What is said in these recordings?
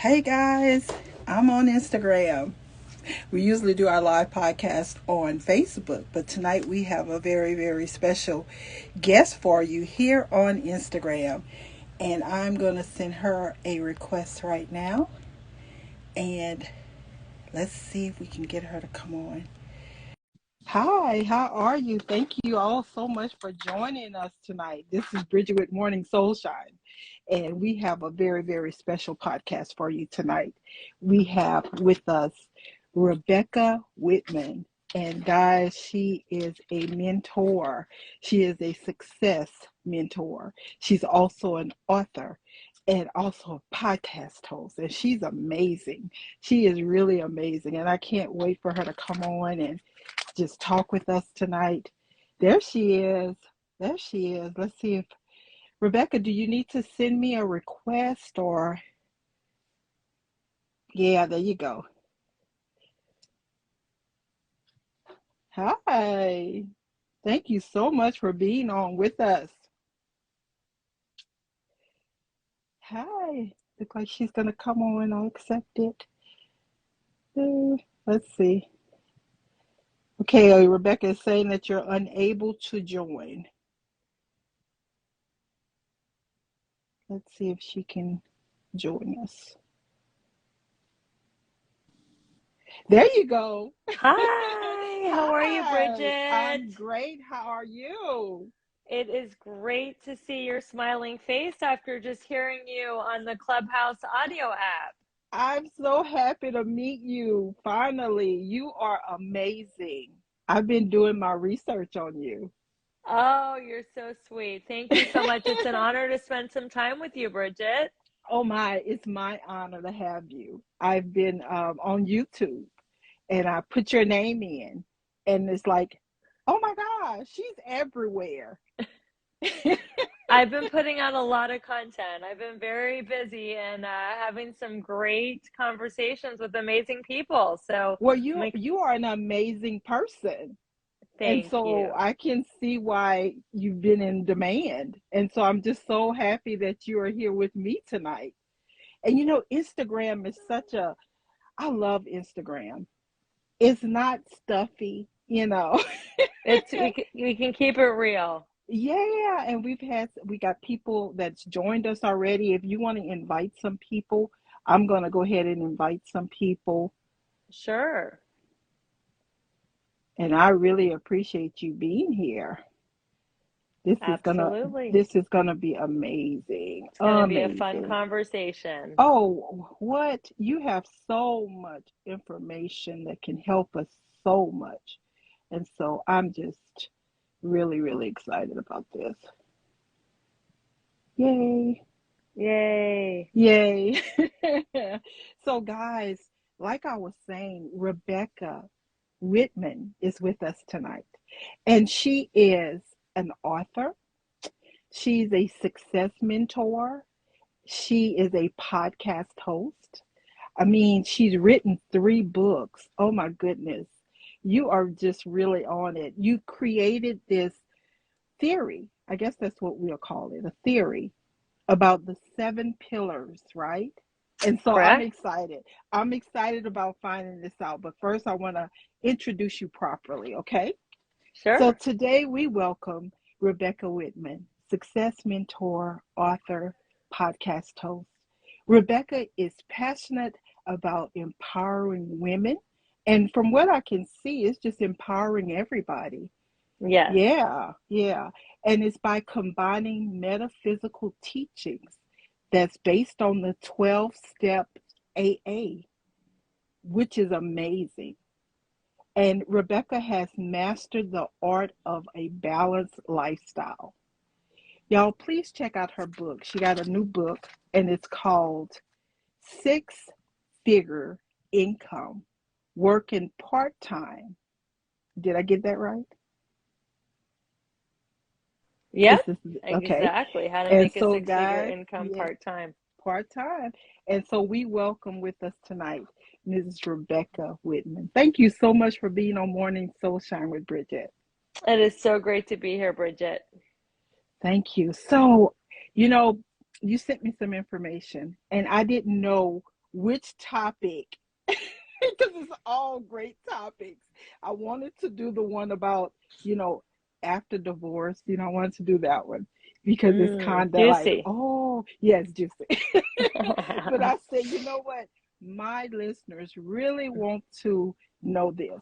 Hey guys, I'm on Instagram. We usually do our live podcast on Facebook, but tonight we have a very, very special guest for you here on Instagram. And I'm going to send her a request right now. And let's see if we can get her to come on. Hi, how are you? Thank you all so much for joining us tonight. This is Bridget with Morning Soulshine, and we have a very, very special podcast for you tonight. We have with us Rebecca Whitman, and guys, she is a mentor. She is a success mentor. She's also an author and also a podcast host, and she's amazing. She is really amazing, and I can't wait for her to come on and just talk with us tonight. There she is. There she is. Let's see if Rebecca, do you need to send me a request or yeah, there you go. Hi. Thank you so much for being on with us. Hi. Look like she's gonna come on. I'll accept it. Let's see. Okay, Rebecca is saying that you're unable to join. Let's see if she can join us. There you go. Hi, how are you, Hi, Bridget? I'm great. How are you? It is great to see your smiling face after just hearing you on the Clubhouse audio app. I'm so happy to meet you. Finally, you are amazing. I've been doing my research on you. Oh, you're so sweet. Thank you so much. It's an honor to spend some time with you, Bridget. Oh my, it's my honor to have you. I've been on YouTube and I put your name in, and it's like, oh my gosh, she's everywhere. I've been putting out a lot of content. I've been very busy and having some great conversations with amazing people. So, Well, I'm like, you are an amazing person. And thank so you. I can see why you've been in demand. And so I'm just so happy that you are here with me tonight. And Instagram is I love Instagram. It's not stuffy. We can keep it real. Yeah, and we got people that's joined us already. If you want to invite some people, I'm going to go ahead and invite some people. Sure. And I really appreciate you being here. This is gonna Absolutely. this is gonna be amazing. It's going to be a fun Amazing. conversation. Oh, what? You have so much information that can help us so much. And so I'm just really, really excited about this. Yay. Yay. Yay. So guys, like I was saying, Rebecca Whitman is with us tonight. And she is an author. She's a success mentor. She is a podcast host. I mean, she's written 3 books. Oh my goodness. You are just really on it. You created this theory. I guess that's what we'll call it, a theory about the 7 pillars, right? And so I'm Correct? excited. I'm excited about finding this out. But first, I want to introduce you properly, okay? So Sure. today we welcome Rebecca Whitman, success mentor, author, podcast host. Rebecca is passionate about empowering women. And from what I can see, it's just empowering everybody. Yes. Yeah, yeah. And it's by combining metaphysical teachings that's based on the 12 step AA, which is amazing. And Rebecca has mastered the art of a balanced lifestyle. Y'all, please check out her book. She got a new book, and it's called Six Figure Income, Working Part Time. Did I get that right? Yep. This is okay. Exactly. How to And make a so, six-figure guys, income yeah, part-time. part time. And so, we welcome with us tonight Mrs. Rebecca Whitman. Thank you so much for being on Morning Soulshine with Bridget. It is so great to be here, Bridget. Thank you. So, you know, you sent me some information, and I didn't know which topic, because it's all great topics. I wanted to do the one about, you know, after divorce. I wanted to do that one because it's kind of like, Juicy. oh, yes, juicy. But I said, you know what? My listeners really want to know this.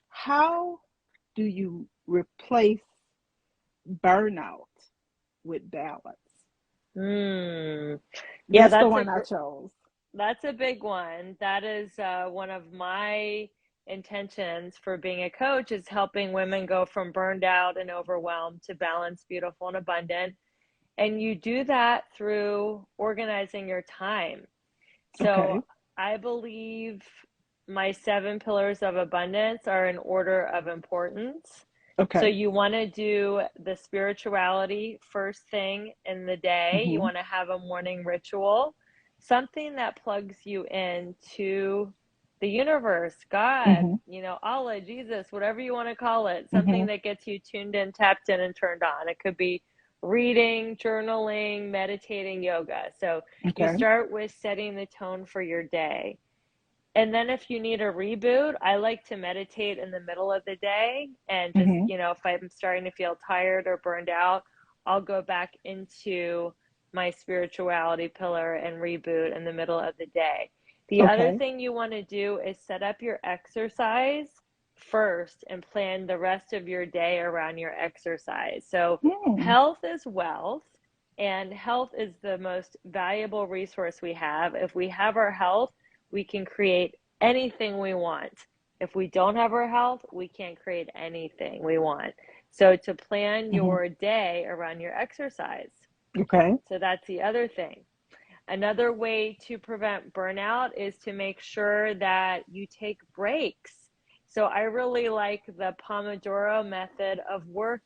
How do you replace burnout with balance? Mm. Yeah, That's the one I chose. that's a big one. That is one of my intentions for being a coach is helping women go from burned out and overwhelmed to balanced, beautiful, and abundant. And you do that through organizing your time. So Okay. I believe my 7 pillars of abundance are in order of importance. So Okay. you want to do the spirituality first thing in the day. You Mm-hmm. want to have a morning ritual, something that plugs you into the universe, God, Mm-hmm. Allah, Jesus, whatever you want to call it, Mm-hmm. something that gets you tuned in, tapped in, and turned on. It could be reading, journaling, meditating, yoga. So you Okay. start with setting the tone for your day. And then if you need a reboot, I like to meditate in the middle of the day and just, Mm-hmm. if I'm starting to feel tired or burned out, I'll go back into my spirituality pillar and reboot in the middle of the day. The other Okay. thing you want to do is set up your exercise first and plan the rest of your day around your exercise. So, Mm. health is wealth, and health is the most valuable resource we have. If we have our health, we can create anything we want. If we don't have our health, we can't create anything we want. So, to plan Mm-hmm. your day around your exercise. Okay. So, that's the other thing. Another way to prevent burnout is to make sure that you take breaks. So I really like the Pomodoro method of work.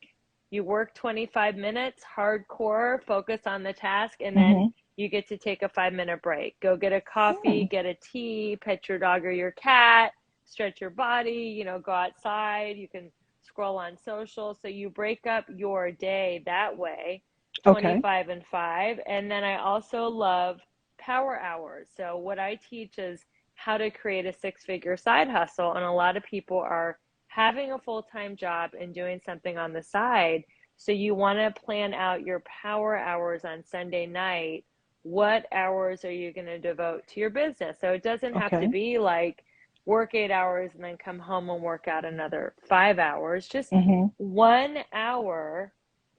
You work 25 minutes, hardcore, focus on the task, and then Mm-hmm. you get to take a 5-minute break. Go get a coffee, Mm. get a tea, pet your dog or your cat, stretch your body, go outside. You can scroll on social. So you break up your day that way. Okay. 25 and 5. And then I also love power hours. So what I teach is how to create a 6-figure side hustle. And a lot of people are having a full-time job and doing something on the side. So you want to plan out your power hours on Sunday night. What hours are you going to devote to your business? So it doesn't have to Okay. be like work 8 hours and then come home and work out another 5 hours. Just Mm-hmm. 1 hour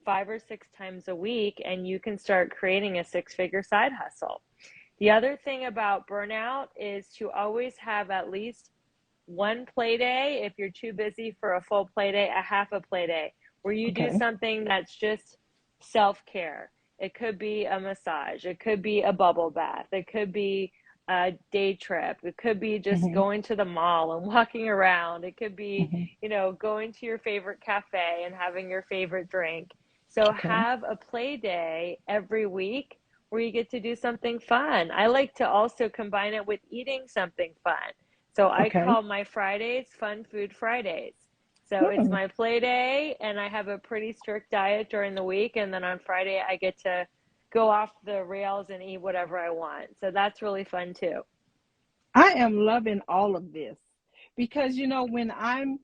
5 or 6 times a week, and you can start creating a 6-figure side hustle. The other thing about burnout is to always have at least one play day. If you're too busy for a full play day, a half a play day where you do Okay. something that's just self-care. It could be a massage, it could be a bubble bath, it could be a day trip, it could be just Mm-hmm. going to the mall and walking around, it could be, Mm-hmm. going to your favorite cafe and having your favorite drink. So Okay. have a play day every week where you get to do something fun. I like to also combine it with eating something fun. So I Okay. call my Fridays Fun Food Fridays. So it's Hmm. my play day, and I have a pretty strict diet during the week. And then on Friday, I get to go off the rails and eat whatever I want. So that's really fun too. I am loving all of this because, when I'm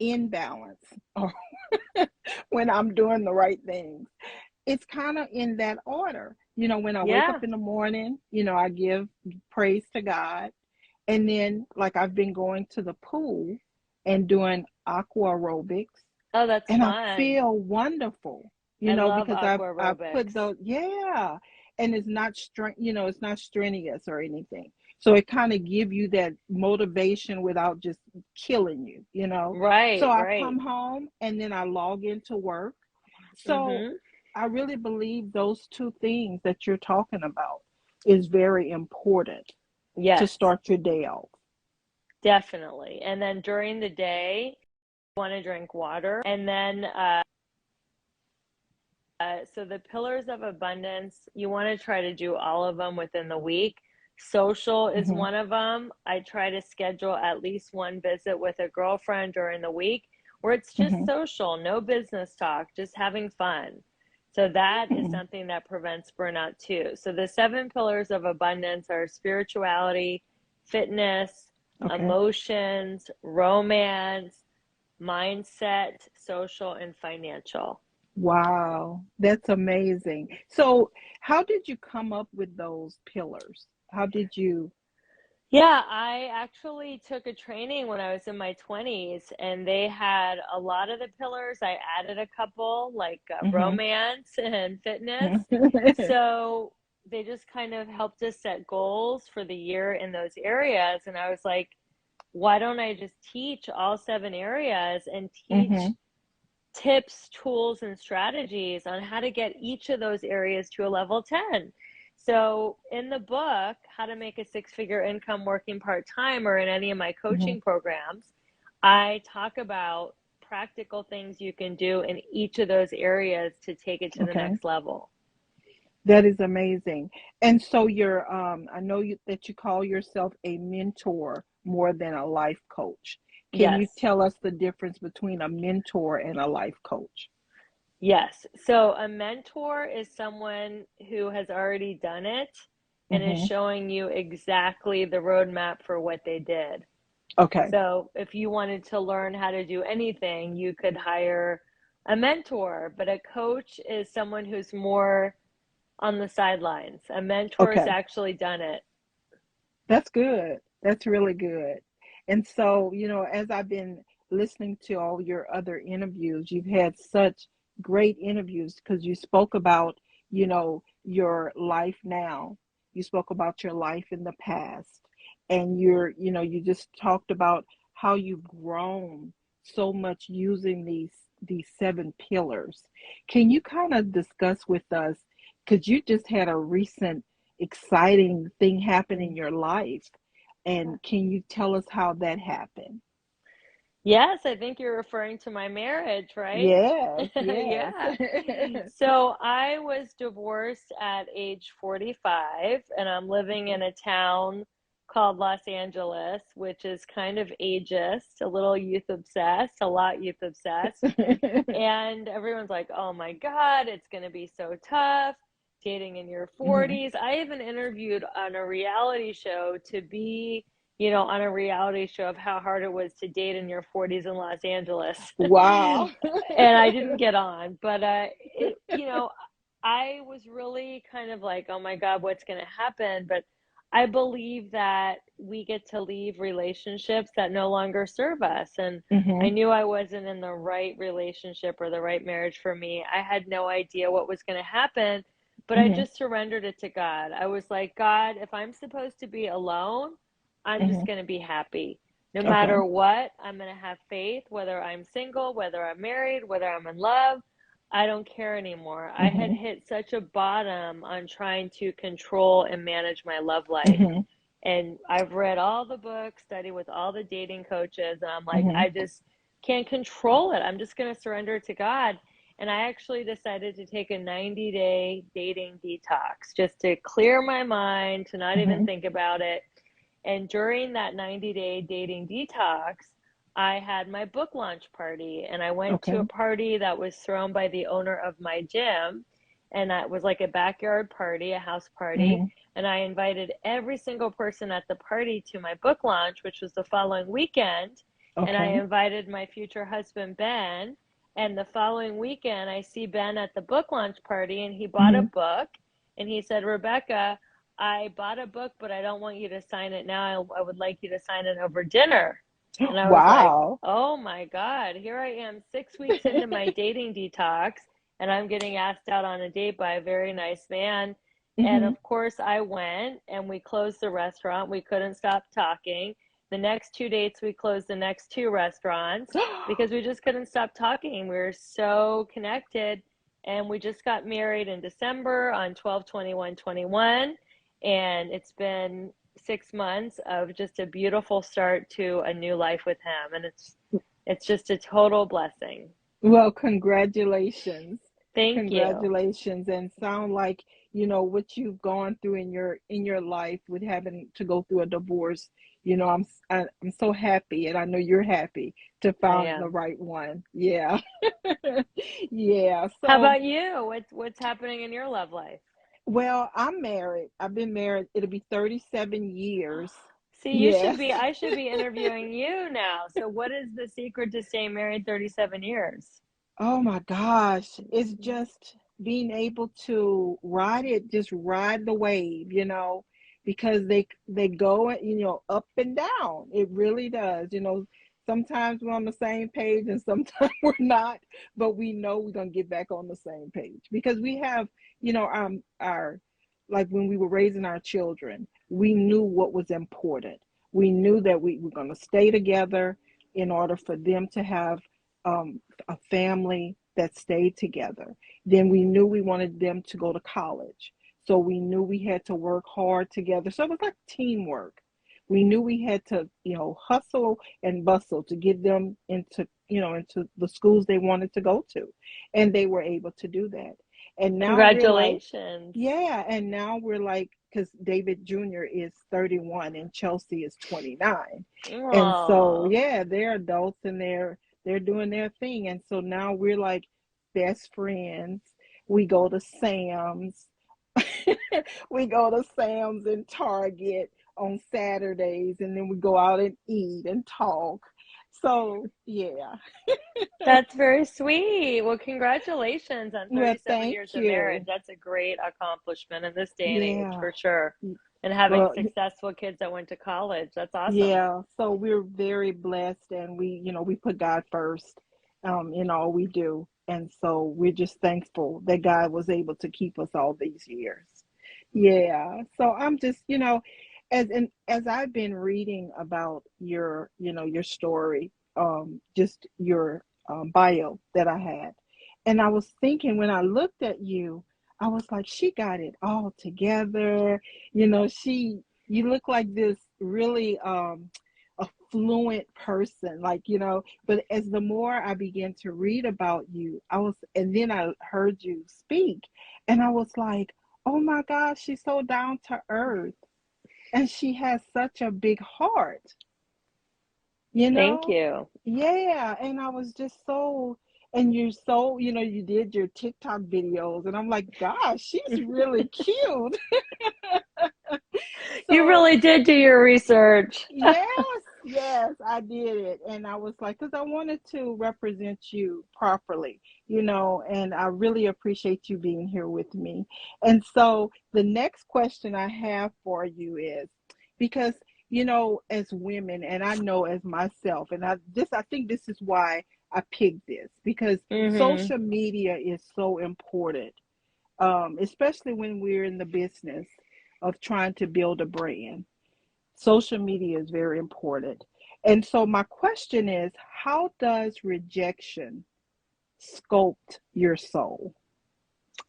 in balance or when I'm doing the right things, it's kind of in that order. When I wake Yeah. up in the morning, I give praise to God. And then, like, I've been going to the pool and doing aqua aerobics, Oh, that's and I fun. feel wonderful, I love because aqua I've put aerobics. those, yeah, and it's not strenuous or anything. So it kind of give you that motivation without just killing you. So Right, I right. come home and then I log into work. So Mm-hmm. I really believe those two things that you're talking about is very important to Yes, start your day off. definitely. And then during the day, you want to drink water. And then so the pillars of abundance, you want to try to do all of them within the week. Social is Hmm. one of them. I try to schedule at least one visit with a girlfriend during the week where it's just Hmm. social, no business talk, just having fun. So that is something that prevents burnout too. So the 7 pillars of abundance are spirituality, fitness, Okay. emotions, romance, mindset, social, and financial. Wow, that's amazing. So, how did you come up with those pillars? How did you? Yeah, I actually took a training when I was in my 20s, and they had a lot of the pillars. I added a couple, like Hmm. romance and fitness. So they just kind of helped us set goals for the year in those areas. And I was like, why don't I just teach all 7 areas and teach Hmm. tips, tools, and strategies on how to get each of those areas to a level 10? So, in the book, How to Make a Six-Figure Income Working Part-Time, or in any of my Hmm. coaching programs, I talk about practical things you can do in each of those areas to take it to the Okay. next level. That is amazing. And so I know that you call yourself a mentor more than a life coach. Can you Yes. tell us the difference between a mentor and a life coach? Yes. So a mentor is someone who has already done it and is Hmm. showing you exactly the roadmap for what they did. Okay. So if you wanted to learn how to do anything, you could hire a mentor, but a coach is someone who's more on the sidelines. A mentor has Okay. actually done it. That's good. That's really good. And so, as I've been listening to all your other interviews, you've had such great interviews because you spoke about, your life now. You spoke about your life in the past. And you just talked about how you've grown so much using these 7 pillars. Can you kind of discuss with us, because you just had a recent exciting thing happen in your life. And can you tell us how that happened? Yes, I think you're referring to my marriage, right? Yes, yes. Yeah. So I was divorced at age 45, and I'm living in a town called Los Angeles, which is kind of ageist, a little youth obsessed, a lot youth obsessed. And everyone's like, oh my God, it's going to be so tough dating in your Hmm. 40s. I even interviewed on a reality show to be, on a reality show of how hard it was to date in your 40s in Los Angeles. Wow. And I didn't get on, but I was really kind of like, oh my God, what's going to happen? But I believe that we get to leave relationships that no longer serve us. And I Hmm. knew I wasn't in the right relationship or the right marriage for me. I had no idea what was going to happen, but I Hmm. just surrendered it to God. I was like, God, if I'm supposed to be alone, I'm just Hmm. going to be happy. No Okay. matter what, I'm going to have faith, whether I'm single, whether I'm married, whether I'm in love. I don't care anymore. I had Hmm. hit such a bottom on trying to control and manage my love life. Hmm. And I've read all the books, studied with all the dating coaches, and I'm like, Hmm. I just can't control it. I'm just going to surrender it to God. And I actually decided to take a 90-day dating detox just to clear my mind, to not even Hmm. think about it. And during that 90-day dating detox, I had my book launch party, and I went to a Okay. party that was thrown by the owner of my gym. And that was like a backyard party, a house party. Hmm. And I invited every single person at the party to my book launch, which was the following weekend. And I Okay. invited my future husband, Ben. And the following weekend, I see Ben at the book launch party, and he bought a Hmm. book. And he said, Rebecca, I bought a book, but I don't want you to sign it now. I would like you to sign it over dinner. And I was like, Wow. oh my God, here I am 6 weeks into my dating detox, and I'm getting asked out on a date by a very nice man. And Hmm. of course, I went and we closed the restaurant. We couldn't stop talking. The next 2 dates, we closed the next 2 restaurants because we just couldn't stop talking. We were so connected. And we just got married in December on 12/21/21. And it's been 6 months of just a beautiful start to a new life with him. And it's just a total blessing. Well, congratulations. Thank you. Congratulations. And sound like what you've gone through in your life with having to go through a divorce. I'm so happy, and I know you're happy to I found the am. right one. Yeah. Yeah. How So, about you? What's happening in your love life? well, I'm married. I've been married. It'll be 37 years. See, Yes. I should be interviewing you now. So what is the secret to staying married 37 years? Oh my gosh. It's just being able to ride it, just ride the wave, because they go, up and down. It really does. Sometimes we're on the same page and sometimes we're not, but we know we're gonna get back on the same page because we have, our like when we were raising our children, we knew what was important. We knew that we were gonna stay together in order for them to have a family that stayed together. Then we knew we wanted them to go to college. So we knew we had to work hard together. So it was like teamwork. We knew we had to, hustle and bustle to get them into the schools they wanted to go to. And they were able to do that. And now we're like, Congratulations. yeah, and now we're like, because David Jr. is 31 and Chelsea is 29. And so, Oh, yeah, they're adults and they're doing their thing. And so now we're like best friends. We go to Sam's. We go to Sam's and Target on Saturdays, and then we go out and eat and talk. So, yeah. that's very sweet. Well, congratulations on Well, 37 thank years of marriage. you. That's a great accomplishment in this day and age, Yeah. for sure. And having Well, successful kids that went to college. That's awesome. yeah, so we're very blessed and we put God first in all we do. And so we're just thankful that God was able to keep us all these years. Yeah. So I'm just, as I've been reading about your story, just your bio that I had. And I was thinking when I looked at you, I was like, she got it all together. You look like this really affluent person, like, but as the more I began to read about you, and then I heard you speak, and I was like, oh my gosh, she's so down to earth, and she has such a big heart, you Thank know? you. Yeah, and I was just so, and you're so, you did your TikTok videos, and I'm like, gosh, she's really cute. You So, really did do your research. yes, yes, I did it. And I was like, because I wanted to represent you properly, and I really appreciate you being here with me. And so the next question I have for you is because, as women, and I know as myself, and I think this is why I picked this because Hmm. social media is so important, especially when we're in the business of trying to build a brand. Social media is very important. And so my question is, how does rejection sculpt your soul?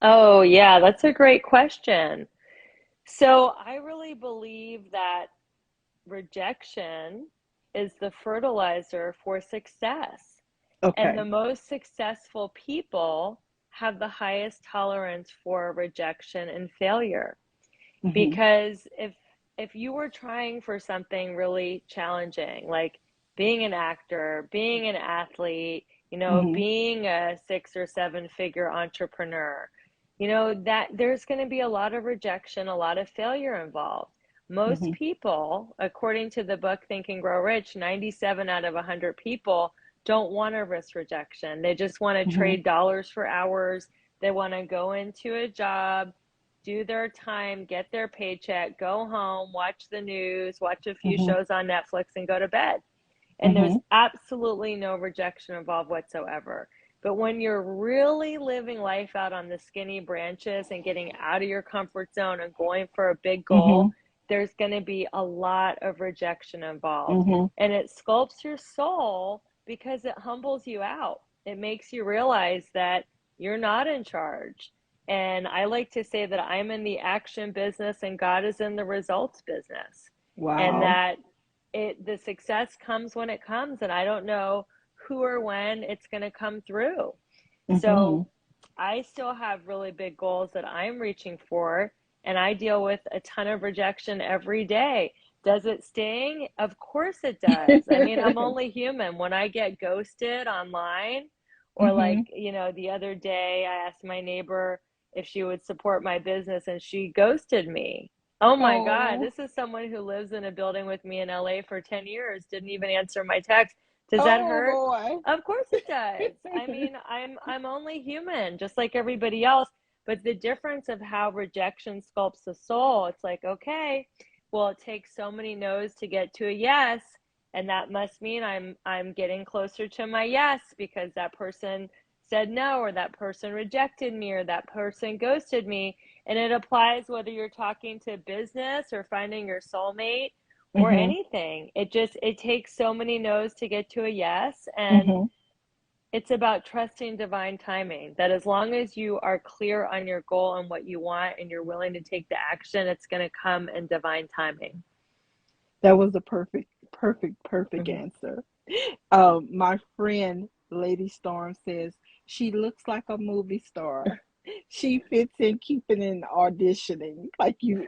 Oh, yeah, that's a great question. So I really believe that rejection is the fertilizer for success. And the Okay. most successful people have the highest tolerance for rejection and failure. Mhm. Because if you were trying for something really challenging, like being an actor, being an athlete, Mhm. being a 6 or 7 figure entrepreneur, that there's going to be a lot of rejection, a lot of failure involved. Most Mhm. people, according to the book Think and Grow Rich, 97 out of 100 people don't want to risk rejection. They just want to Mhm. trade dollars for hours. They want to go into a job, do their time, get their paycheck, go home, watch the news, watch a few Mhm. shows on Netflix, and go to bed. And there's Mhm. absolutely no rejection involved whatsoever. But when you're really living life out on the skinny branches and getting out of your comfort zone and going for a big goal, Mhm. there's going to be a lot of rejection involved. Mhm. And it sculpts your soul because it humbles you out. It makes you realize that you're not in charge. And I like to say that I'm in the action business and God is in the results business. And Wow. that the success comes when it comes, and I don't know who or when it's going to come through. So Mhm. I still have really big goals that I'm reaching for, and I deal with a ton of rejection every day. Does it sting? Of course it does. I mean, I'm only human. When I get ghosted online, or like, Mhm. the other day I asked my neighbor if she would support my business and she ghosted me. Oh my God, Oh. this is someone who lives in a building with me in LA for 10 years, didn't even answer my text. Does that Oh hurt? boy. Of course it does. I mean, I'm only human, just like everybody else. But the difference of how rejection sculpts the soul, it's like, okay, well, it takes so many no's to get to a yes, and that must mean I'm getting closer to my yes because that person said no, or that person rejected me, or that person ghosted me. And it applies whether you're talking to business or finding your soulmate or Mhm. anything. It takes so many no's to get to a yes, and Mhm. it's about trusting divine timing, that as long as you are clear on your goal and what you want and you're willing to take the action, it's going to come in divine timing. That was a perfect Mm-hmm. answer. My friend Lady Storm says she looks like a movie star. She fits in keeping in auditioning like you.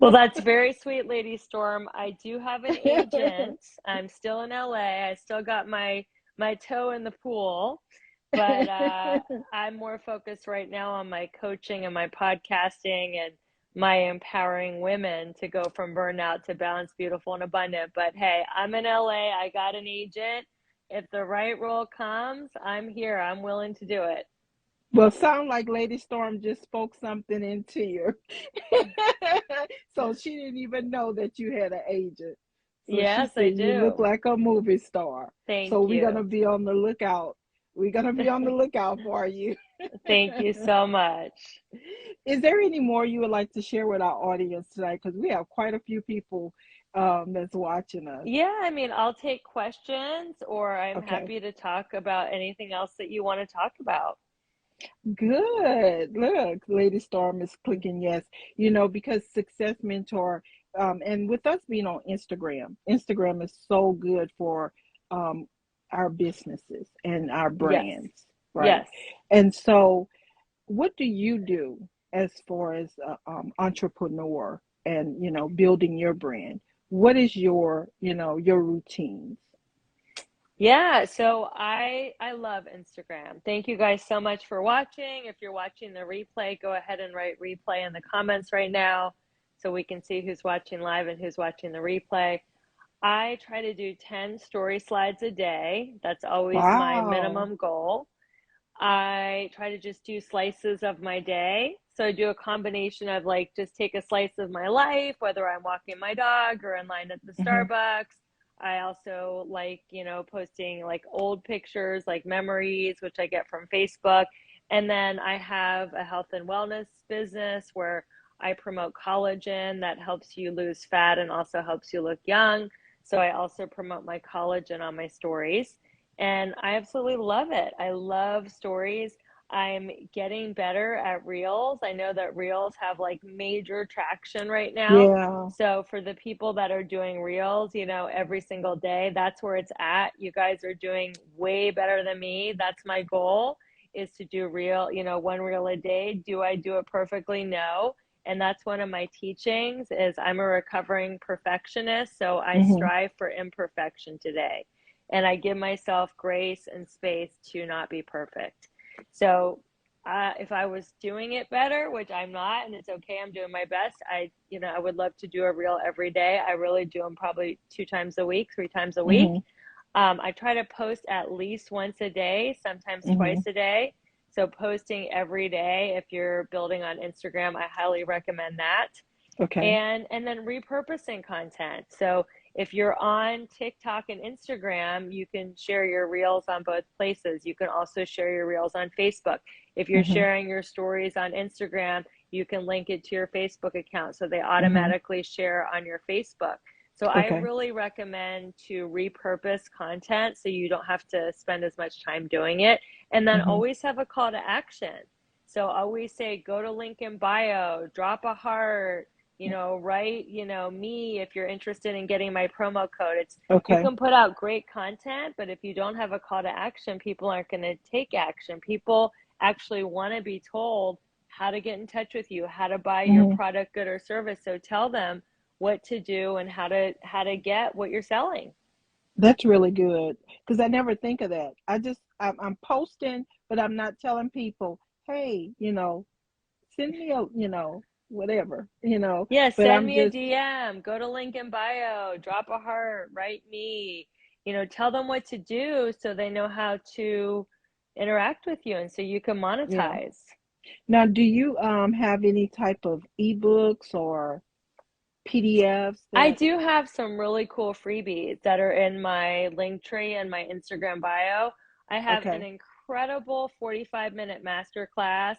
Well, that's very sweet, Lady Storm. I do have an agent. I'm still in LA. I still got my toe in the pool, but I'm more focused right now on my coaching and my podcasting and my empowering women to go from burnout to balanced, beautiful, and abundant. But hey, I'm in LA. I got an agent. If the right role comes, I'm here. I'm willing to do it. Well, sound like Lady Storm just spoke something into you. So she didn't even know that you had an agent. So she Yes, I said you look do. like a movie star. So Thank we're gonna you. be on the lookout. We're gonna be on the lookout for you. Thank you so much. Is there any more you would like to share with our audience tonight? Because we have quite a few people that's watching us. Yeah, I mean, I'll take questions, or I'm Okay, happy to talk about anything else that you want to talk about. good. Look, Lady Storm is clicking yes. Because Success Mentor, and with us being on Instagram, Instagram is so good for um, our businesses and our Yes. brands, right? Yes. And so, what do you do as far as entrepreneur and building your brand? What is your routines? Yeah, so I love Instagram. Thank you guys so much for watching. If you're watching the replay, go ahead and write replay in the comments right now so we can see who's watching live and who's watching the replay. I try to do 10 story slides a day. That's always my Wow. minimum goal. I try to just do slices of my day. So I do a combination of like just take a slice of my life, whether I'm walking my dog or in line at the Hmm. Starbucks. I also like, posting like old pictures, like memories, which I get from Facebook. And then I have a health and wellness business where I promote collagen that helps you lose fat and also helps you look young. So I also promote my collagen on my stories, and I absolutely love it. I love stories. I'm getting better at reels. I know that reels have like major traction right now. Yeah. So for the people that are doing reels, every single day, that's where it's at. You guys are doing way better than me. That's my goal, is to do one reel a day. Do I do it perfectly? No. And that's one of my teachings is I'm a recovering perfectionist, so I Hmm. strive for imperfection today, and I give myself grace and space to not be perfect. So if I was doing it better, which I'm not, and it's okay, I'm doing my best. I would love to do a reel every day. I really do them probably 2 times a week, 3 times a week. Hmm. I try to post at least once a day, sometimes Hmm. twice a day. So posting every day, if you're building on Instagram, I highly recommend that. Okay. And then repurposing content. So if you're on TikTok and Instagram, you can share your reels on both places. You can also share your reels on Facebook. If you're Hmm. sharing your stories on Instagram, you can link it to your Facebook account so they Hmm. automatically share on your Facebook. So I Okay. really recommend to repurpose content so you don't have to spend as much time doing it. And then Hmm. always have a call to action. So always say, go to link in bio, drop a heart, write, me if you're interested in getting my promo code. You Okay. can put out great content, but if you don't have a call to action, people aren't going to take action. People actually want to be told how to get in touch with you, how to buy your Hmm. product, good, or service. So tell them what to do and how to get what you're selling. That's really good because I never think of that. I'm posting, but I'm not telling people, hey, send me a, whatever, Yeah, but send I'm me a just, DM, go to link in bio, drop a heart, write me, tell them what to do so they know how to interact with you and so you can yeah. monetize. Now, do you have any type of ebooks or PDFs I that, do have some really cool freebies that are in my link tree and my Instagram bio. I have an okay, incredible 45-minute masterclass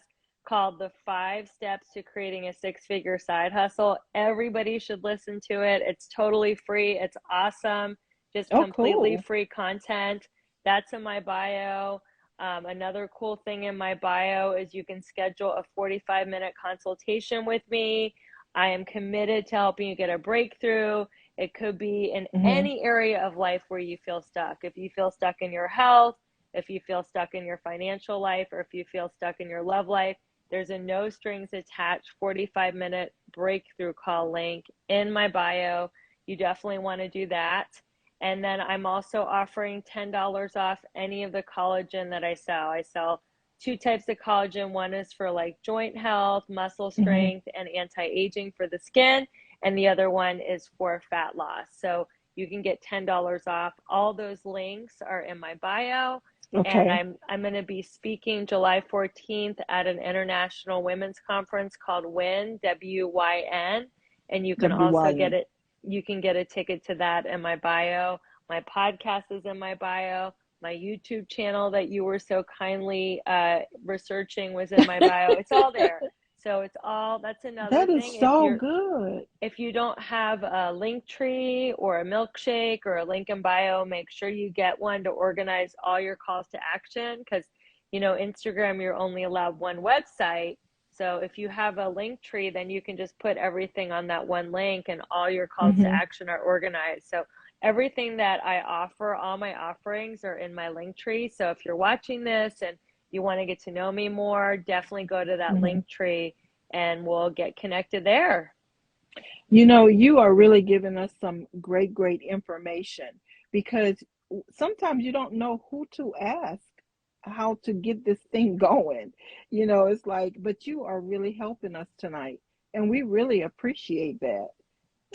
called The 5 Steps to Creating a Six-Figure Side Hustle. Everybody should listen to it. It's totally free. It's awesome. Just oh, completely cool. free content. That's in my bio. Another cool thing in my bio is you can schedule a 45-minute consultation with me. I am committed to helping you get a breakthrough. It could be in Hmm. any area of life where you feel stuck. If you feel stuck in your health, if you feel stuck in your financial life, or if you feel stuck in your love life, there's a no strings attached 45-minute breakthrough call link in my bio. You definitely want to do that. And then I'm also offering $10 off any of the collagen that I sell. I sell two types of collagen. One is for like joint health, muscle Hmm. strength, and anti-aging for the skin. And the other one is for fat loss. So you can get $10 off. All those links are in my bio. And Okay. I'm going to be speaking July 14th at an international women's conference called WYN, WYN. And you can also get WYN. it. You can get a ticket to that in my bio. My podcast is in my bio. My YouTube channel that you were so kindly researching was in my bio. It's all there. So that's another That is thing. so good. If you don't have a link tree or a milkshake or a link in bio, make sure you get one to organize all your calls to action because, Instagram, you're only allowed one website. So if you have a link tree, then you can just put everything on that one link and all your calls to Hmm. action are organized. So everything that I offer, all my offerings are in my link tree. So if you're watching this and you want to get to know me more, definitely go to that Hmm. link tree and we'll get connected there. You are really giving us some great, great information because sometimes you don't know who to ask how to get this thing going. It's like, but you are really helping us tonight, and we really appreciate that.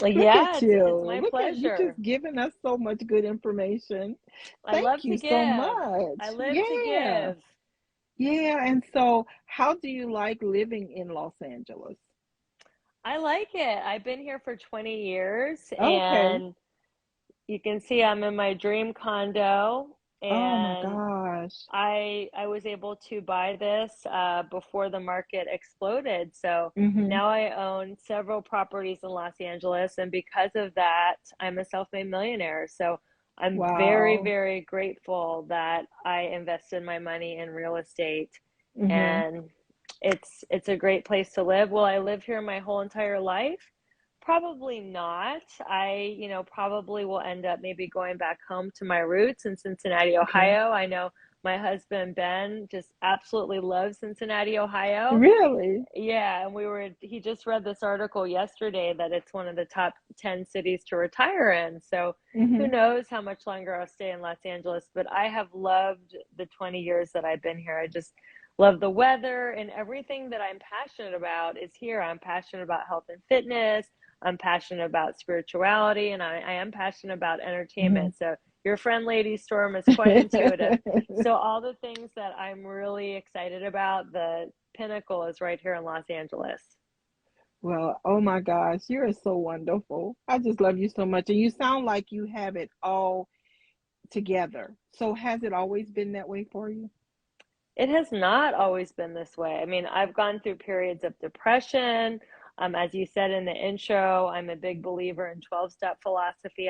Look Yeah, at it's you. my Look at you just pleasure. giving us so much good information. I Thank love to you so give. I much. live to Yeah. give. Yeah. And so, how do you like living in Los Angeles? I like it. I've been here for 20 years Okay. and you can see I'm in my dream condo Oh my and gosh. I was able to buy this before the market exploded. So Mm-hmm. now I own several properties in Los Angeles, and because of that, I'm a self-made millionaire. So I'm very, Wow. very grateful that I invested my money in real estate, Mm-hmm. and it's a great place to live. Will I live here my whole entire life? Probably not. Probably will end up maybe going back home to my roots in Cincinnati, Okay. Ohio. I know my husband Ben just absolutely loves Cincinnati, Ohio. Really? Yeah, and he just read this article yesterday that it's one of the top 10 cities to retire in. So who Mm-hmm. knows how much longer I'll stay in Los Angeles, but I have loved the 20 years that I've been here. I just love the weather and everything that I'm passionate about is here. I'm passionate about health and fitness. I'm passionate about spirituality and I am passionate about Mm-hmm. entertainment. So your friend Lady Storm is quite intuitive. So all the things that I'm really excited about, the pinnacle is right here in Los Angeles. Well, oh my gosh, you're so wonderful. I just love you so much. And you sound like you have it all together. So has it always been that way for you? It has not always been this way. I mean, I've gone through periods of depression. As you said in the intro, I'm a big believer in 12-step philosophy.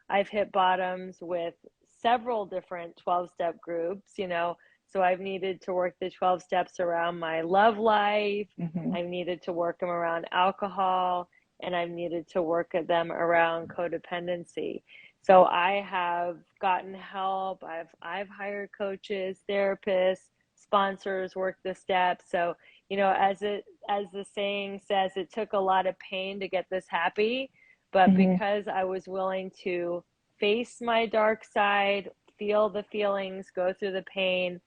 I've hit bottoms with several different 12-step groups, So I've needed to work the 12 steps around my love life. Mm-hmm. I've needed to work them around alcohol. and I've needed to work at them around codependency. So I have gotten help. I've hired coaches, therapists, sponsors, work the steps. So, as the saying says, it took a lot of pain to get this happy, but Mm-hmm. because I was willing to face my dark side, feel the feelings, go through the pain,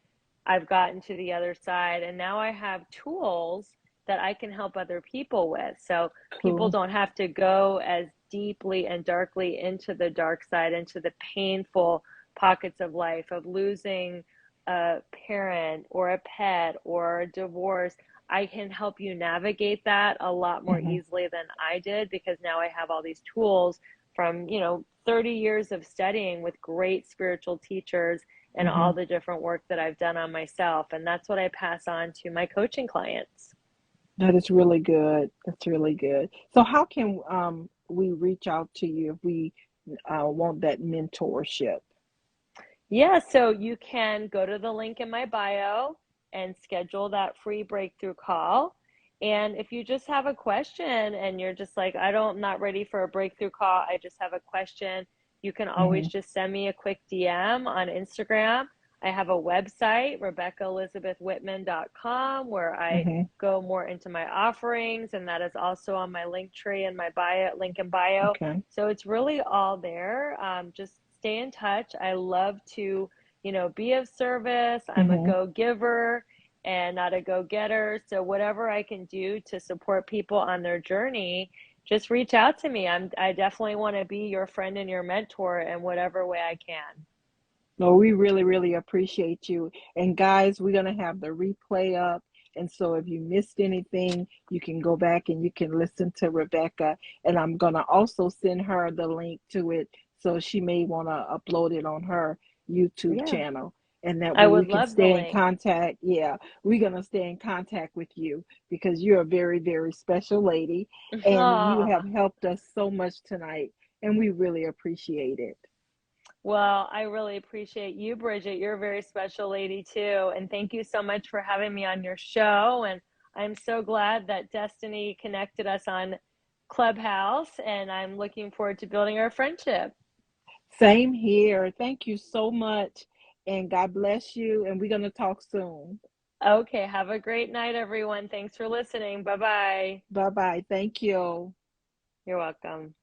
I've gotten to the other side, and now I have tools that I can help other people with. So people Cool. don't have to go as deeply and darkly into the dark side, into the painful pockets of life of losing a parent or a pet or a divorce. I can help you navigate that a lot more Mm-hmm. easily than I did, because now I have all these tools from, 30 years of studying with great spiritual teachers and Mm-hmm. all the different work that I've done on myself. And that's what I pass on to my coaching clients. That is really good. That's really good. So how can we reach out to you if we want that mentorship? Yeah, so you can go to the link in my bio and schedule that free breakthrough call. And if you just have a question and you're just like, I'm not ready for a breakthrough call, I just have a question, you can Mm-hmm. always just send me a quick DM on Instagram. I have a website, RebeccaElizabethWhitman.com, where I Mm-hmm. go more into my offerings, and that is also on my link tree and my bio, link in bio. Okay. So it's really all there. Just stay in touch. I love to, be of service. I'm a Mm-hmm. go-giver and not a go-getter. So whatever I can do to support people on their journey, just reach out to me. I definitely want to be your friend and your mentor in whatever way I can. No, we really, really appreciate you. And guys, we're gonna have the replay up. And so if you missed anything, you can go back and you can listen to Rebecca. And I'm gonna also send her the link to it. So she may want to upload it on her YouTube Yeah, channel. And that I way we would can love the stay in link. contact. Yeah, we're gonna stay in contact with you because you're a very, very special lady. And you have Aw. helped us so much tonight. And we really appreciate it. Well, I really appreciate you, Bridget. You're a very special lady too. And thank you so much for having me on your show. And I'm so glad that Destiny connected us on Clubhouse. And I'm looking forward to building our friendship. Same here. Thank you so much. And God bless you. And we're going to talk soon. Okay, have a great night, everyone. Thanks for listening. Bye bye. Bye bye. Thank you. You're welcome.